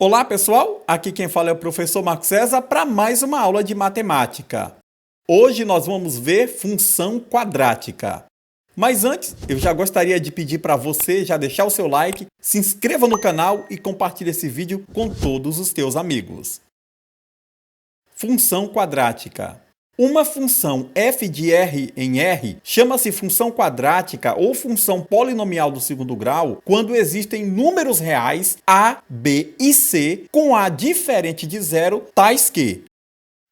Olá pessoal, aqui quem fala é o professor Marcos César para mais uma aula de matemática. Hoje nós vamos ver função quadrática. Mas antes, eu já gostaria de pedir para você já deixar o seu like, se inscreva no canal e compartilhe esse vídeo com todos os teus amigos. Função quadrática. Uma função f de r em R chama-se função quadrática ou função polinomial do segundo grau quando existem números reais a, b e c com a diferente de zero, tais que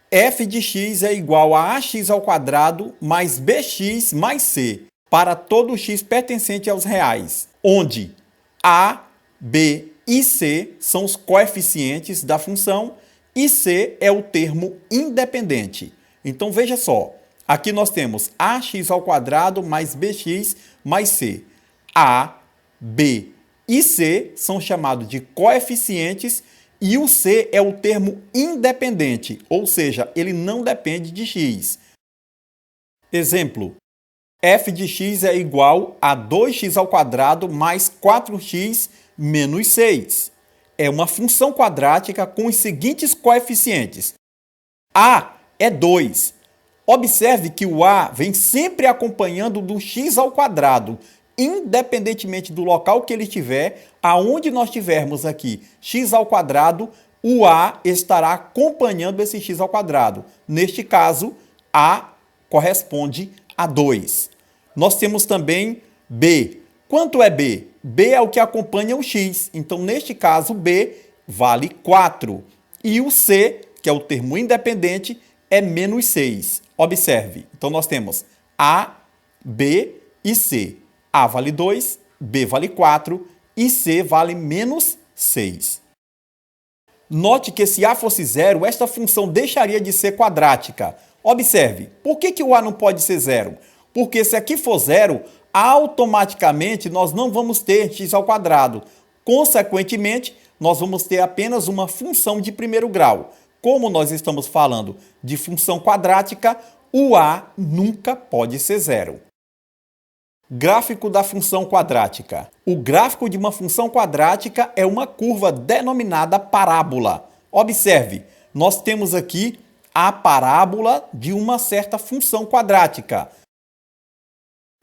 f de x é igual a ax ao quadrado mais bx mais c para todo x pertencente aos reais, onde a, b e c são os coeficientes da função e c é o termo independente. Então, veja só, aqui nós temos ax ao quadrado mais bx mais c. A, b e c são chamados de coeficientes e o c é o termo independente, ou seja, ele não depende de x. Exemplo, f de x é igual a 2x ao quadrado mais 4x menos 6. É uma função quadrática com os seguintes coeficientes. A é 2. Observe que o a vem sempre acompanhando do x ao quadrado, independentemente do local que ele estiver, aonde nós tivermos aqui x ao quadrado, o a estará acompanhando esse x ao quadrado. Neste caso, a corresponde a 2. Nós temos também b. Quanto é b? b é o que acompanha o x. Então, neste caso, b vale 4. E o c, que é o termo independente, é menos 6. Observe. Então, nós temos A, B e C. A vale 2, B vale 4 e C vale menos 6. Note que se A fosse zero, esta função deixaria de ser quadrática. Observe. Por que o A não pode ser zero? Porque se aqui for zero, automaticamente nós não vamos ter x ao quadrado. Consequentemente, nós vamos ter apenas uma função de primeiro grau. Como nós estamos falando de função quadrática, o a nunca pode ser zero. Gráfico da função quadrática. O gráfico de uma função quadrática é uma curva denominada parábola. Observe, nós temos aqui a parábola de uma certa função quadrática.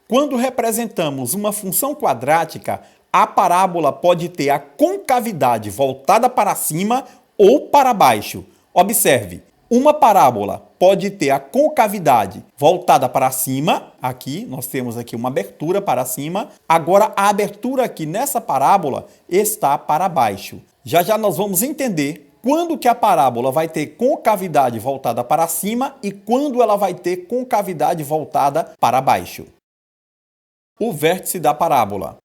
Quando representamos uma função quadrática, a parábola pode ter a concavidade voltada para cima ou para baixo. Observe, uma parábola pode ter a concavidade voltada para cima, aqui nós temos aqui uma abertura para cima, agora a abertura aqui nessa parábola está para baixo. Já já nós vamos entender quando que a parábola vai ter concavidade voltada para cima e quando ela vai ter concavidade voltada para baixo. O vértice da parábola.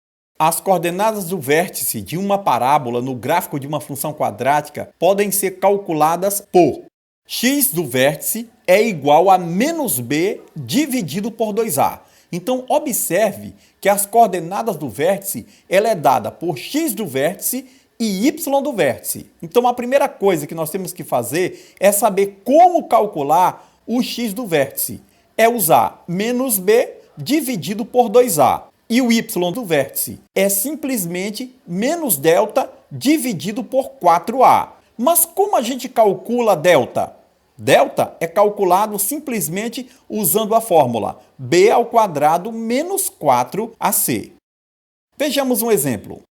As coordenadas do vértice de uma parábola no gráfico de uma função quadrática podem ser calculadas por x do vértice é igual a menos b dividido por 2a. Então, observe que as coordenadas do vértice ela é dada por x do vértice e y do vértice. Então, a primeira coisa que nós temos que fazer é saber como calcular o x do vértice. É usar menos b dividido por 2a. E o y do vértice é simplesmente menos delta dividido por 4a. Mas como a gente calcula delta? Delta é calculado simplesmente usando a fórmula b ao quadrado menos 4ac. Vejamos um exemplo.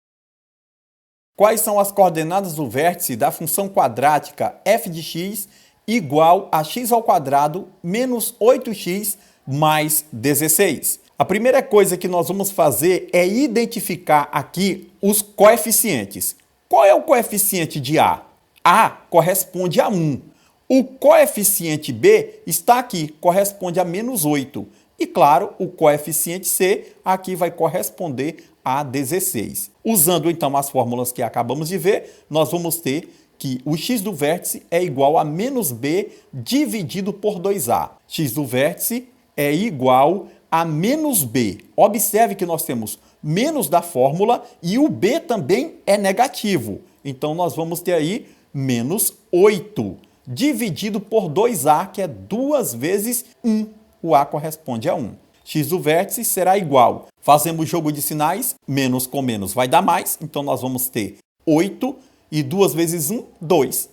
Quais são as coordenadas do vértice da função quadrática f de x igual a x ao quadrado menos 8x mais 16? A primeira coisa que nós vamos fazer é identificar aqui os coeficientes. Qual é o coeficiente de A? A corresponde a 1. O coeficiente B está aqui, corresponde a menos 8. E, claro, o coeficiente C aqui vai corresponder a 16. Usando, então, as fórmulas que acabamos de ver, nós vamos ter que o x do vértice é igual a menos b dividido por 2a. X do vértice é igual a menos b. Observe que nós temos menos da fórmula e o b também é negativo. Então, nós vamos ter aí menos 8 dividido por 2a, que é 2 vezes 1. O a corresponde a 1. X do vértice será igual. Fazemos jogo de sinais, menos com menos vai dar mais. Então, nós vamos ter 8 E 2 vezes 1, 2.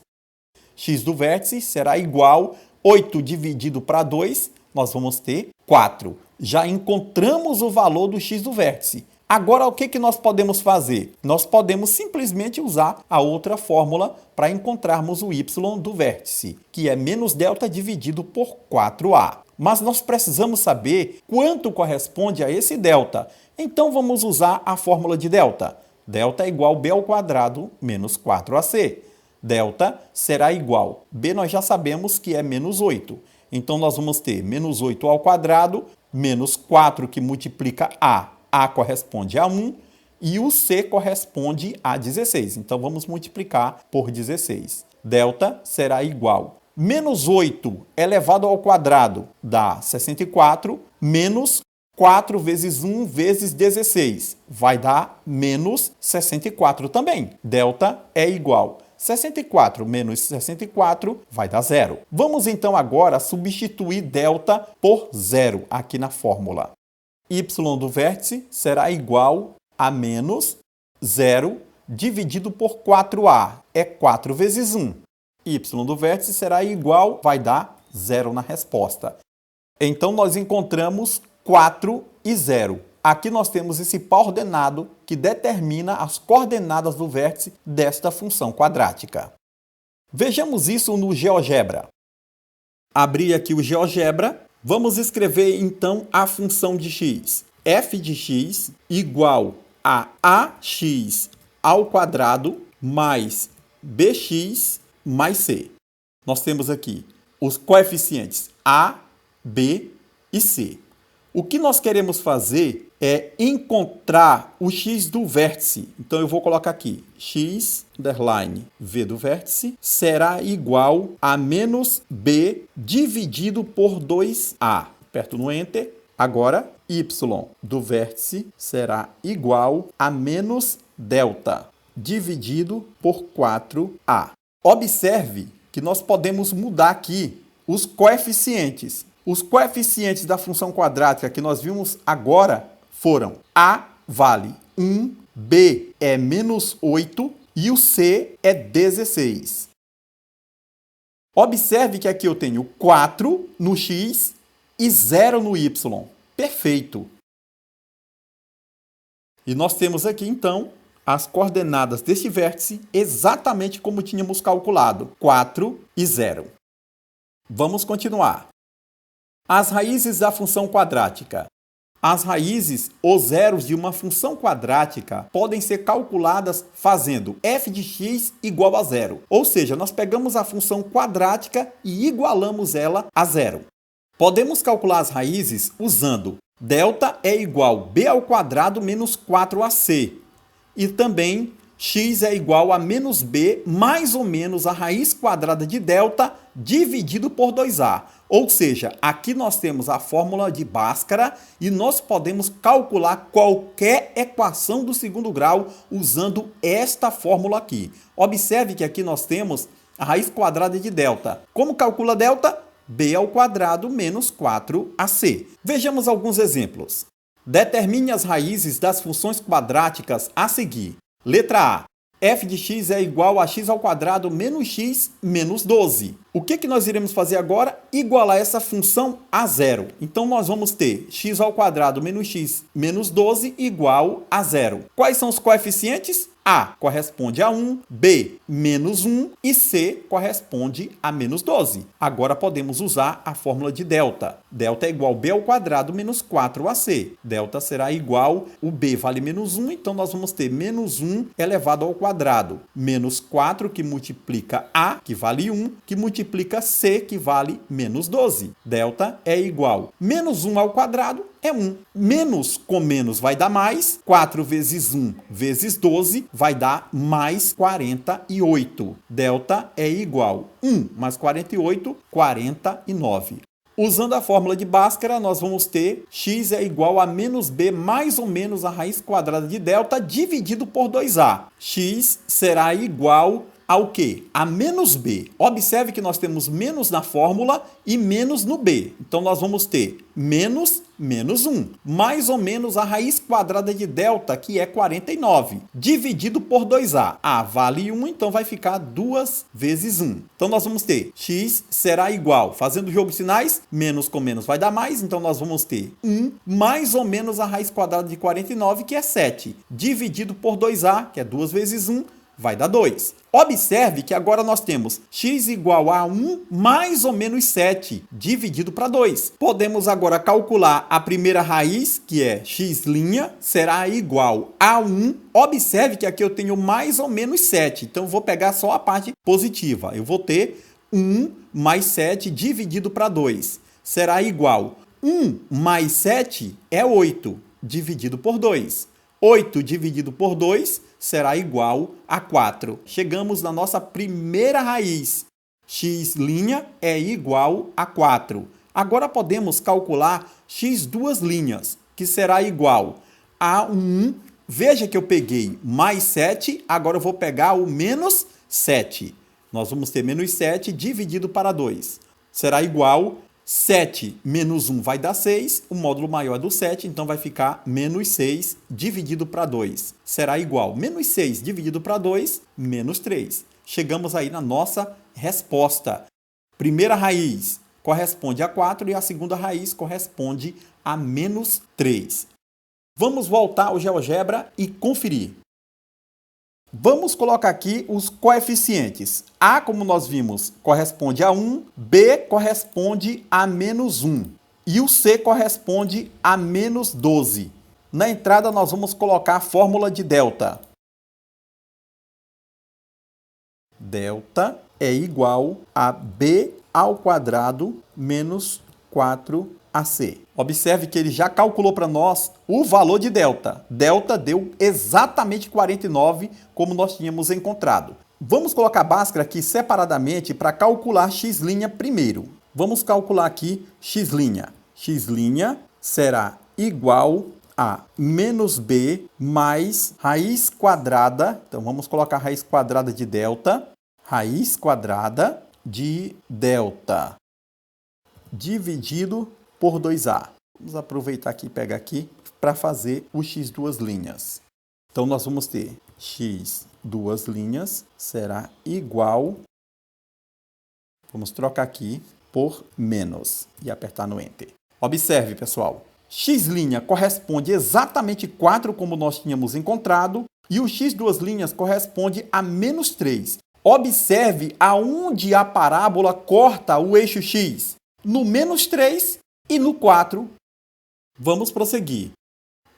X do vértice será igual a 8 dividido para 2, nós vamos ter 4. Já encontramos o valor do x do vértice. Agora, o que nós podemos fazer? Nós podemos simplesmente usar a outra fórmula para encontrarmos o y do vértice, que é menos delta dividido por 4a. Mas nós precisamos saber quanto corresponde a esse delta. Então, vamos usar a fórmula de delta. Delta é igual a b ao quadrado menos 4ac. Delta será igual, b nós já sabemos que é menos 8. Então, nós vamos ter menos 8 ao quadrado, menos 4 que multiplica a corresponde a 1, e o c corresponde a 16. Então, vamos multiplicar por 16. Delta será igual a menos 8 elevado ao quadrado dá 64, menos 4 vezes 1 vezes 16 vai dar menos 64 também. Delta é igual a 64 menos 64 vai dar 0. Vamos então agora substituir delta por 0 aqui na fórmula. Y do vértice será igual a menos 0 dividido por 4a. É 4 vezes 1. Y do vértice será igual, vai dar 0 na resposta. Então, nós encontramos 4 e 0. Aqui nós temos esse par ordenado que determina as coordenadas do vértice desta função quadrática. Vejamos isso no GeoGebra. Abrir aqui o GeoGebra. Vamos escrever, então, a função de x. f de x igual a ax ao quadrado mais bx mais c. Nós temos aqui os coeficientes a, b e c. O que nós queremos fazer é encontrar o x do vértice. Então, eu vou colocar aqui, x, underline, v do vértice, será igual a menos b dividido por 2a. Aperto no Enter. Agora, y do vértice será igual a menos delta dividido por 4a. Observe que nós podemos mudar aqui os coeficientes. Os coeficientes da função quadrática que nós vimos agora foram a vale 1, b é menos 8 e o c é 16. Observe que aqui eu tenho 4 no x e 0 no y. Perfeito. E nós temos aqui, então, as coordenadas deste vértice exatamente como tínhamos calculado, 4 e 0. Vamos continuar. As raízes da função quadrática. As raízes ou zeros de uma função quadrática podem ser calculadas fazendo f de x igual a 0. Ou seja, nós pegamos a função quadrática e igualamos ela a 0. Podemos calcular as raízes usando delta é igual a b ao quadrado menos 4ac. E também x é igual a menos b mais ou menos a raiz quadrada de delta dividido por 2a. Ou seja, aqui nós temos a fórmula de Bhaskara e nós podemos calcular qualquer equação do segundo grau usando esta fórmula aqui. Observe que aqui nós temos a raiz quadrada de delta. Como calcula delta? B ao quadrado menos 4ac. Vejamos alguns exemplos. Determine as raízes das funções quadráticas a seguir. Letra A. F de x é igual a x ao quadrado menos x menos 12. O que nós iremos fazer agora? Igualar essa função a 0. Então, nós vamos ter x ao quadrado menos x menos 12 igual a 0. Quais são os coeficientes? A corresponde a 1, B menos 1 e C corresponde a menos 12. Agora podemos usar a fórmula de delta. Delta é igual a B ao quadrado menos 4AC. Delta será igual, o B vale menos 1, então nós vamos ter menos 1 elevado ao quadrado. Menos 4 que multiplica A, que vale 1, que multiplica C, que vale menos 12. Delta é igual menos 1 ao quadrado é 1. Menos com menos vai dar mais. 4 vezes 1 vezes 12 vai dar mais 48. Delta é igual 1 mais 48, 49. Usando a fórmula de Bhaskara, nós vamos ter x é igual a menos b mais ou menos a raiz quadrada de delta dividido por 2a. X será igual ao quê? A menos b. Observe que nós temos menos na fórmula e menos no b. Então, nós vamos ter menos menos 1. Mais ou menos a raiz quadrada de delta, que é 49, dividido por 2a. A vale 1, então vai ficar 2 vezes 1. Então nós vamos ter x será igual, fazendo o jogo de sinais, menos com menos vai dar mais, então nós vamos ter 1 mais ou menos a raiz quadrada de 49, que é 7, dividido por 2a, que é 2 vezes 1, vai dar 2. Observe que agora nós temos x igual a 1 mais ou menos 7, dividido para 2. Podemos agora calcular a primeira raiz, que é x' será igual a 1. Observe que aqui eu tenho mais ou menos 7, então vou pegar só a parte positiva. Eu vou ter 1 mais 7 dividido para 2. Será igual 1 mais 7 é 8, dividido por 2. 8 dividido por 2 será igual a 4. Chegamos na nossa primeira raiz. X' é igual a 4. Agora podemos calcular x duas linhas, que será igual a 1. Veja que eu peguei mais 7, agora eu vou pegar o menos 7. Nós vamos ter menos 7 dividido para 2. Será igual 7 menos 1 vai dar 6, o módulo maior é do 7, então vai ficar menos 6 dividido para 2. Será igual menos 6 dividido para 2, menos 3. Chegamos aí na nossa resposta. Primeira raiz corresponde a 4 e a segunda raiz corresponde a menos 3. Vamos voltar ao GeoGebra e conferir. Vamos colocar aqui os coeficientes. A, como nós vimos, corresponde a 1, B corresponde a menos 1 e o C corresponde a menos 12. Na entrada nós vamos colocar a fórmula de delta. Delta é igual a B ao quadrado menos 4AC. Observe que ele já calculou para nós o valor de delta. Delta deu exatamente 49, como nós tínhamos encontrado. Vamos colocar a Bhaskara aqui separadamente para calcular x' primeiro. Vamos calcular aqui x'. X' será igual a menos b mais raiz quadrada. Então vamos colocar a raiz quadrada de delta. Raiz quadrada de delta dividido por 2a. Vamos aproveitar aqui e pegar aqui para fazer o x duas linhas. Então nós vamos ter x duas linhas será igual, vamos trocar aqui por menos e apertar no Enter. Observe, pessoal, x' corresponde exatamente 4 como nós tínhamos encontrado e o x duas linhas corresponde a menos 3. Observe aonde a parábola corta o eixo x. No menos 3 e no 4. Vamos prosseguir.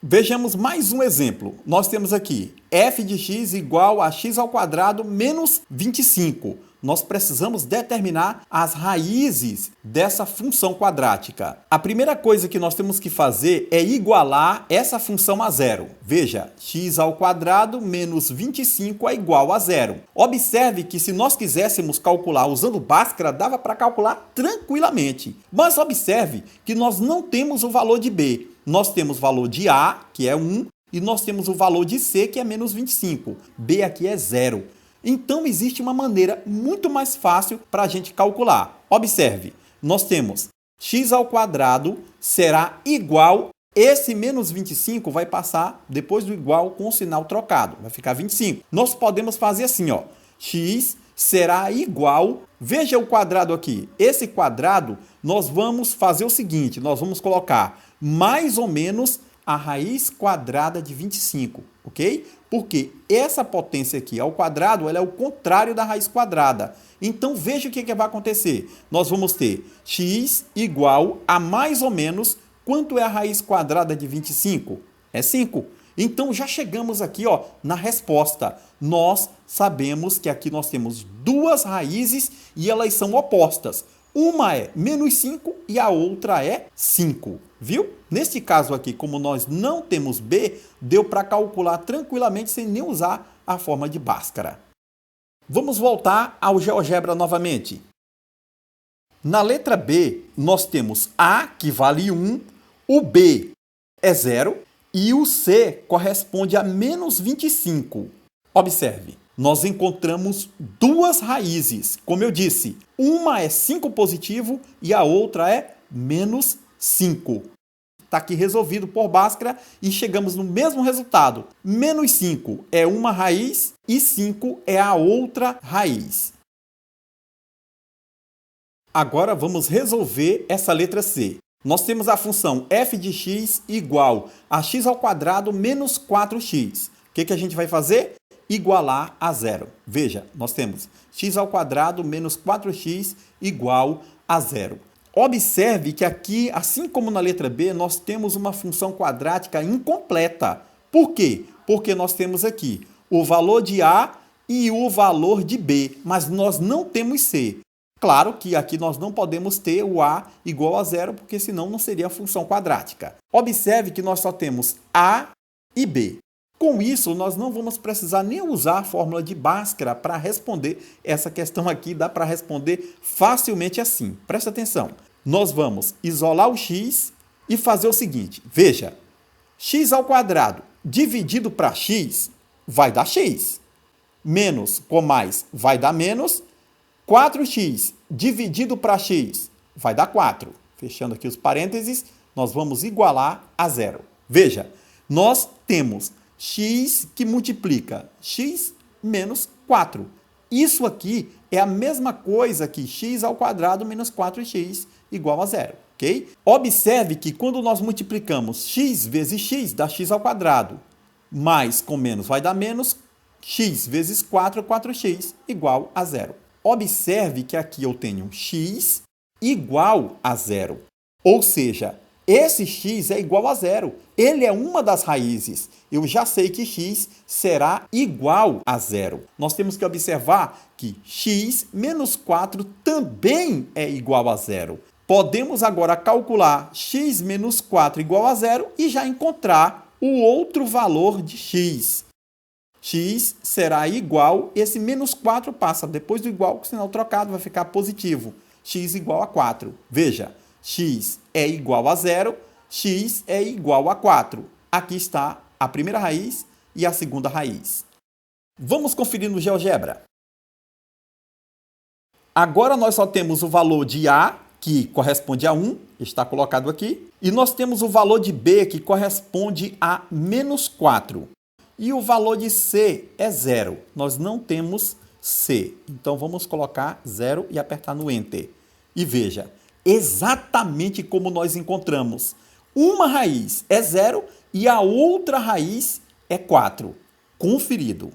Vejamos mais um exemplo. Nós temos aqui f de x igual a x ao quadrado menos 25. Nós precisamos determinar as raízes dessa função quadrática. A primeira coisa que nós temos que fazer é igualar essa função a zero. Veja, x ao quadrado menos 25 é igual a zero. Observe que se nós quiséssemos calcular usando Bhaskara, dava para calcular tranquilamente. Mas observe que nós não temos o valor de b. Nós temos o valor de a, que é 1, e nós temos o valor de c, que é menos 25. b aqui é zero. Então, existe uma maneira muito mais fácil para a gente calcular. Observe, nós temos x ao quadrado será igual, esse menos 25 vai passar depois do igual com o sinal trocado, vai ficar 25. Nós podemos fazer assim, ó, x será igual, veja o quadrado aqui, esse quadrado nós vamos fazer o seguinte, nós vamos colocar mais ou menos a raiz quadrada de 25, ok? Porque essa potência aqui ao quadrado, ela é o contrário da raiz quadrada. Então, veja o que vai acontecer. Nós vamos ter x igual a mais ou menos, quanto é a raiz quadrada de 25? É 5. Então, já chegamos aqui, ó, na resposta. Nós sabemos que aqui nós temos duas raízes e elas são opostas. Uma é menos 5 e a outra é 5. Viu? Neste caso aqui, como nós não temos b, deu para calcular tranquilamente sem nem usar a forma de Bhaskara. Vamos voltar ao GeoGebra novamente. Na letra B, nós temos a, que vale 1, o b é 0 e o c corresponde a menos 25. Observe, nós encontramos duas raízes. Como eu disse, uma é 5 positivo e a outra é menos 5. está aqui resolvido por Bhaskara e chegamos no mesmo resultado. Menos 5 é uma raiz e 5 é a outra raiz. Agora vamos resolver essa letra C. Nós temos a função f de x igual a x ao quadrado menos 4x. O que a gente vai fazer? Igualar a zero. Veja, nós temos x ao quadrado menos 4x igual a zero. Observe que aqui, assim como na letra B, nós temos uma função quadrática incompleta. Por quê? Porque nós temos aqui o valor de A e o valor de B, mas nós não temos C. Claro que aqui nós não podemos ter o A igual a zero, porque senão não seria a função quadrática. Observe que nós só temos A e B. Com isso, nós não vamos precisar nem usar a fórmula de Bhaskara para responder essa questão aqui. Dá para responder facilmente assim. Presta atenção. Nós vamos isolar o x e fazer o seguinte. Veja, x ao quadrado dividido para x vai dar x. Menos com mais vai dar menos. 4x dividido para x vai dar 4. Fechando aqui os parênteses, nós vamos igualar a zero. Veja, nós temos x que multiplica x menos 4. Isso aqui é a mesma coisa que x ao quadrado menos 4x igual a zero, ok? Observe que quando nós multiplicamos x vezes x dá x ao quadrado. Mais com menos vai dar menos. X vezes 4 é 4x igual a zero. Observe que aqui eu tenho x igual a zero. Ou seja, esse x é igual a zero. Ele é uma das raízes. Eu já sei que x será igual a zero. Nós temos que observar que x menos 4 também é igual a zero. Podemos agora calcular x menos 4 igual a zero e já encontrar o outro valor de x. X será igual, esse menos 4 passa depois do igual, com o sinal trocado, vai ficar positivo. X igual a 4. Veja, x é igual a zero, x é igual a 4. Aqui está a primeira raiz e a segunda raiz. Vamos conferir no GeoGebra. Agora nós só temos o valor de A, que corresponde a 1, está colocado aqui, e nós temos o valor de B, que corresponde a menos 4. E o valor de C é zero. Nós não temos C. Então, vamos colocar 0 e apertar no Enter. E veja, exatamente como nós encontramos. Uma raiz é 0 e a outra raiz é 4. Conferido.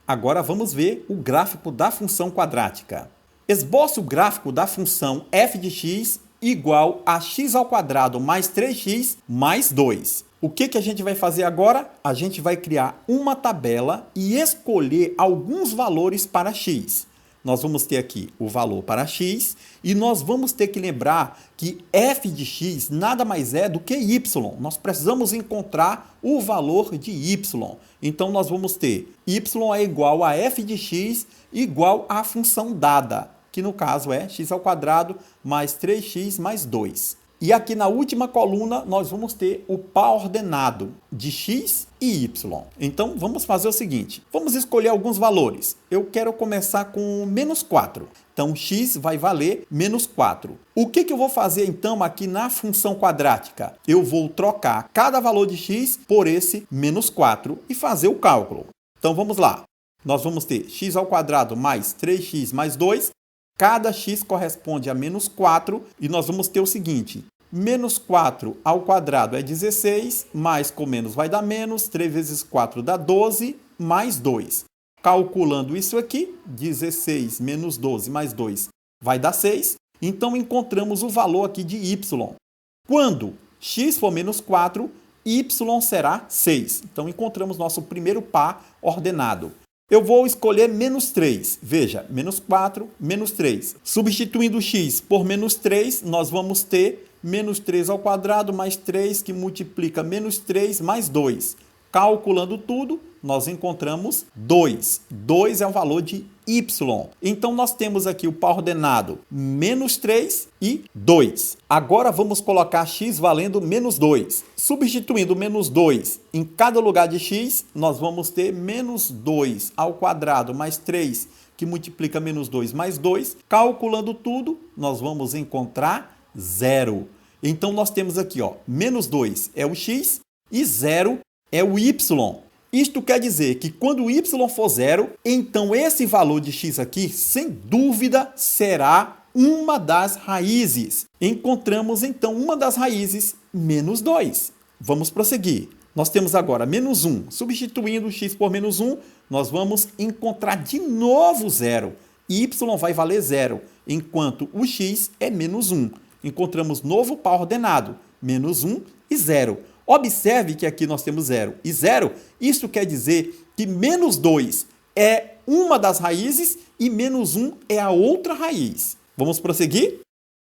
Agora, vamos ver o gráfico da função quadrática. Esboce o gráfico da função f de x igual a x ao quadrado mais 3x mais 2. O que a gente vai fazer agora? A gente vai criar uma tabela e escolher alguns valores para x. Nós vamos ter aqui o valor para x e nós vamos ter que lembrar que f de x nada mais é do que y. Nós precisamos encontrar o valor de y. Então, nós vamos ter y é igual a f de x igual à função dada, que no caso é x ao quadrado mais 3x mais 2. E aqui na última coluna, nós vamos ter o par ordenado de x e y. Então, vamos fazer o seguinte. Vamos escolher alguns valores. Eu quero começar com menos 4. Então, x vai valer menos 4. O que eu vou fazer, então, aqui na função quadrática? Eu vou trocar cada valor de x por esse menos 4 e fazer o cálculo. Então, vamos lá. Nós vamos ter x ao quadrado mais 3x mais 2. Cada x corresponde a menos 4 e nós vamos ter o seguinte. Menos 4 ao quadrado é 16, mais com menos vai dar menos, 3 vezes 4 dá 12, mais 2. Calculando isso aqui, 16 menos 12 mais 2 vai dar 6. Então, encontramos o valor aqui de y. Quando x for menos 4, y será 6. Então, encontramos nosso primeiro par ordenado. Eu vou escolher menos 3. Veja, menos 4, menos 3. Substituindo x por menos 3, nós vamos ter menos 3 ao quadrado mais 3, que multiplica menos 3 mais 2. Calculando tudo, nós encontramos 2. 2 é o valor de y. Então, nós temos aqui o par ordenado menos 3 e 2. Agora, vamos colocar x valendo menos 2. Substituindo menos 2 em cada lugar de x, nós vamos ter menos 2 ao quadrado mais 3, que multiplica menos 2 mais 2. Calculando tudo, nós vamos encontrar zero. Então, nós temos aqui, ó, menos 2 é o x e 0 é o y. Isto quer dizer que quando o y for zero, então esse valor de x aqui, sem dúvida, será uma das raízes. Encontramos, então, uma das raízes, menos 2. Vamos prosseguir. Nós temos agora menos 1. Substituindo o x por menos 1, nós vamos encontrar de novo zero. Y vai valer zero, enquanto o x é menos 1. Encontramos novo par ordenado, menos 1 e 0. Observe que aqui nós temos 0 e 0. Isso quer dizer que menos 2 é uma das raízes e menos 1 é a outra raiz. Vamos prosseguir?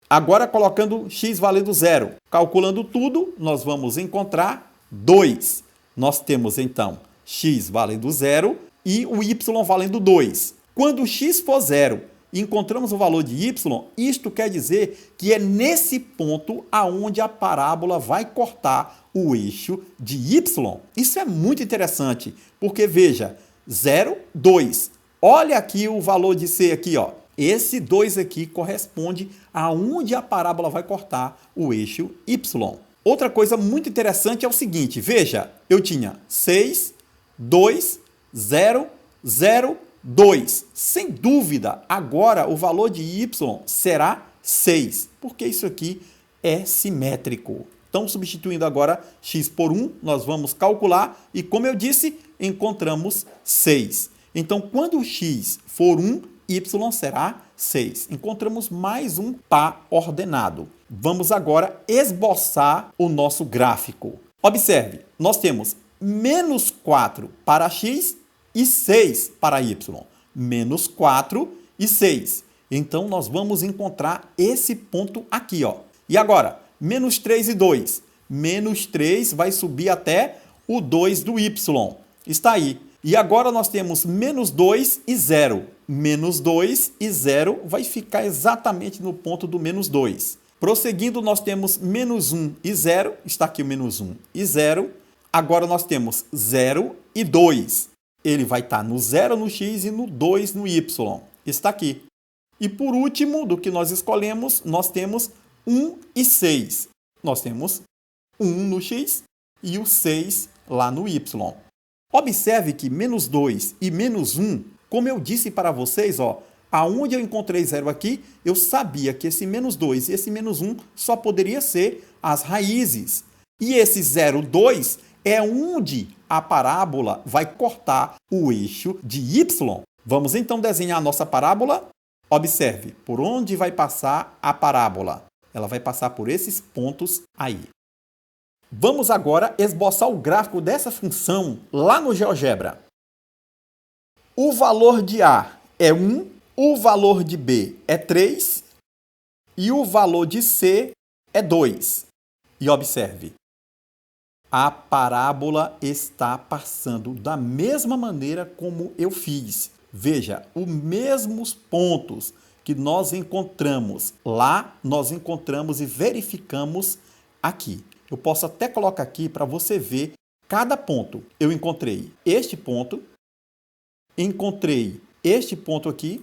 Agora, colocando x valendo 0. Calculando tudo, nós vamos encontrar 2. Nós temos, então, x valendo 0 e o y valendo 2. Quando x for 0 e encontramos o valor de y, isto quer dizer que é nesse ponto aonde a parábola vai cortar o eixo de y. Isso é muito interessante, porque veja, 0, 2. Olha aqui o valor de c aqui, ó. Esse 2 aqui corresponde aonde a parábola vai cortar o eixo y. Outra coisa muito interessante é o seguinte, veja, eu tinha 6, 2, 0, 0, 2. Sem dúvida, agora o valor de y será 6, porque isso aqui é simétrico. Então, substituindo agora x por 1, nós vamos calcular e, como eu disse, encontramos 6. Então, quando o x for 1, y será 6. Encontramos mais um par ordenado. Vamos agora esboçar o nosso gráfico. Observe, nós temos menos 4 para x e 6 para y. Menos 4 e 6. Então, nós vamos encontrar esse ponto aqui, ó. E agora, menos 3 e 2. Menos 3 vai subir até o 2 do y. Está aí. E agora nós temos menos 2 e 0. Menos 2 e 0 vai ficar exatamente no ponto do menos 2. Prosseguindo, nós temos menos 1 e 0. Está aqui o menos 1 e 0. Agora nós temos 0 e 2. Ele vai estar no 0 no x e no 2 no y. Está aqui. E por último, do que nós escolhemos, nós temos 1 e 6. Nós temos 1 no x e o 6 lá no y. Observe que menos 2 e menos 1, como eu disse para vocês, ó, aonde eu encontrei 0 aqui, eu sabia que esse menos 2 e esse menos 1 só poderia ser as raízes. E esse 0, 2 é onde a parábola vai cortar o eixo de y. Vamos então desenhar a nossa parábola. Observe, por onde vai passar a parábola? Ela vai passar por esses pontos aí. Vamos agora esboçar o gráfico dessa função lá no GeoGebra. O valor de A é 1, o valor de B é 3 e o valor de C é 2. E observe, a parábola está passando da mesma maneira como eu fiz. Veja, os mesmos pontos que nós encontramos lá, nós encontramos e verificamos aqui. Eu posso até colocar aqui para você ver cada ponto. Eu encontrei este ponto, encontrei este ponto aqui,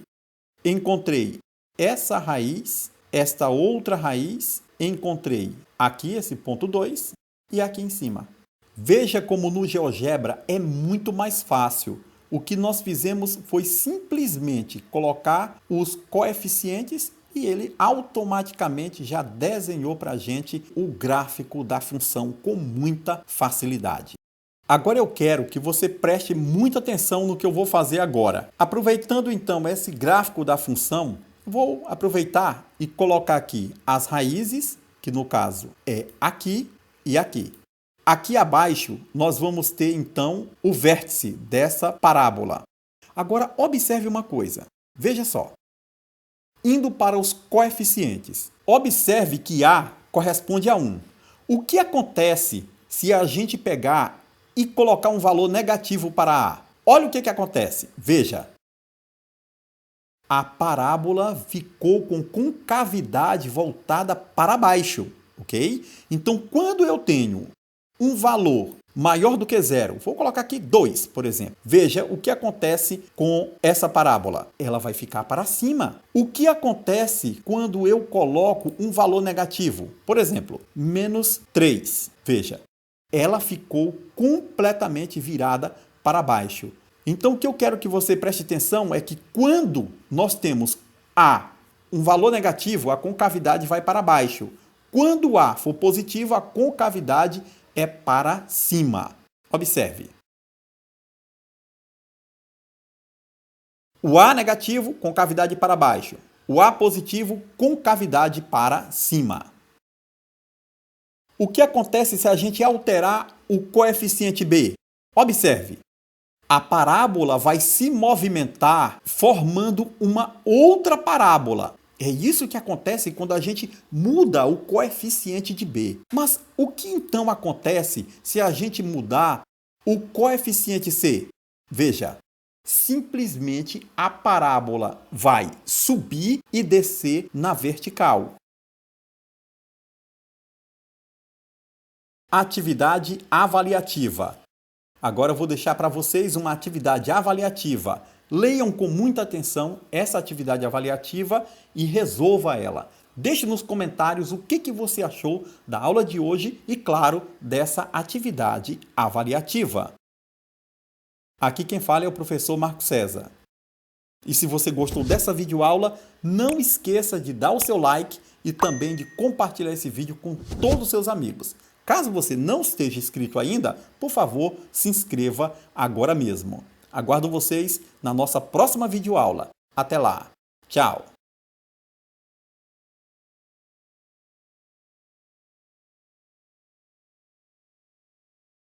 encontrei essa raiz, esta outra raiz, encontrei aqui esse ponto 2 e aqui em cima. Veja como no GeoGebra é muito mais fácil. O que nós fizemos foi simplesmente colocar os coeficientes e ele automaticamente já desenhou para a gente o gráfico da função com muita facilidade. Agora eu quero que você preste muita atenção no que eu vou fazer agora. Aproveitando então esse gráfico da função, vou aproveitar e colocar aqui as raízes, que no caso é aqui e aqui. Aqui abaixo nós vamos ter então o vértice dessa parábola. Agora observe uma coisa, veja só. Indo para os coeficientes, observe que A corresponde a 1. O que acontece se a gente pegar e colocar um valor negativo para A? Olha o que acontece. Veja. A parábola ficou com concavidade voltada para baixo, ok? Então, quando eu tenho um valor maior do que zero. Vou colocar aqui 2, por exemplo. Veja o que acontece com essa parábola. Ela vai ficar para cima. O que acontece quando eu coloco um valor negativo? Por exemplo, menos 3. Veja, ela ficou completamente virada para baixo. Então, o que eu quero que você preste atenção é que quando nós temos um valor negativo, a concavidade vai para baixo. Quando A for positivo, a concavidade é para cima. Observe. O A negativo, concavidade para baixo. O A positivo, concavidade para cima. O que acontece se a gente alterar o coeficiente B? Observe. A parábola vai se movimentar formando uma outra parábola. É isso que acontece quando a gente muda o coeficiente de B. Mas o que então acontece se a gente mudar o coeficiente C? Veja, simplesmente a parábola vai subir e descer na vertical. Atividade avaliativa. Agora eu vou deixar para vocês uma atividade avaliativa. Leiam com muita atenção essa atividade avaliativa e resolva ela. Deixe nos comentários o que você achou da aula de hoje e, claro, dessa atividade avaliativa. Aqui quem fala é o professor Marco César. E se você gostou dessa videoaula, não esqueça de dar o seu like e também de compartilhar esse vídeo com todos os seus amigos. Caso você não esteja inscrito ainda, por favor, se inscreva agora mesmo. Aguardo vocês na nossa próxima videoaula. Até lá. Tchau.